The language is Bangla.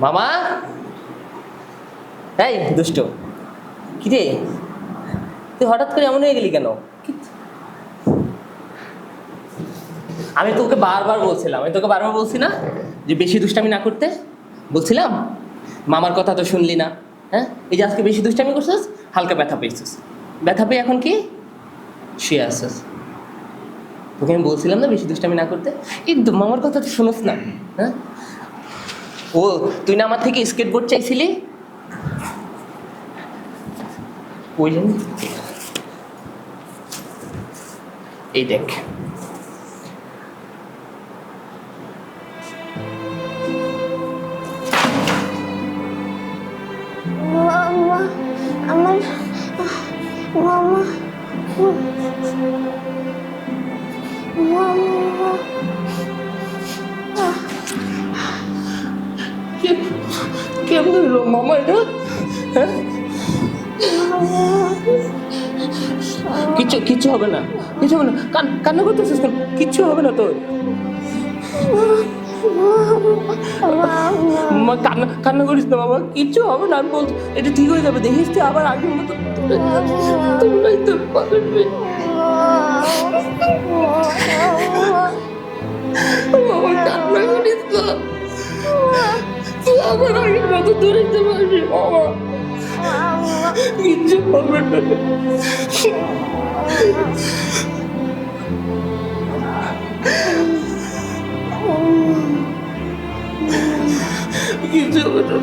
মামা, এই দুষ্ট, কি রে তুই হঠাৎ করে এমন হয়ে গেলি কেন? আমি তোকে বারবার বলছিলাম, আমি তোকে বারবার বলছি না যে বেশি দুষ্টামি না করতে? বলছিলাম, মামার কথা তো শুনলি না। হ্যাঁ, এই যে আজকে বেশি দুষ্টামি করছিস, হালকা ব্যথা পেয়েছিস, ব্যথা পেয়ে এখন কি শুয়ে আসছিস। তোকে আমি বলছিলাম না বেশি দুষ্টামি না করতে? এই মামার কথা তো শুনোস না। হ্যাঁ, ও তুই না আমার থেকে স্কেটবোর্ড চাইছিলি? ওই জন্য এই দেখ, মামা, আমার মামা, মামা, কেমন হলো মামা এটা? হ্যাঁ, কিচ্ছু কিচ্ছু হবে না, কিচ্ছু হবে না। কান্না করতেছিস কেন? কিচ্ছু হবে না তোর। মা, কান্না কান্না করিস না বাবা, কিচ্ছু হবে না। আমি বলছি এটা ঠিক হয়ে যাবে, দেখিস তুই আবার আগের মতো তোমরাই তো পারবে। বাবা কান্না করিস না, তুই আবার আগের মতো ধরতে পারবি বাবা, কিচ্ছু হবে না। কিচ্ছু হবে না।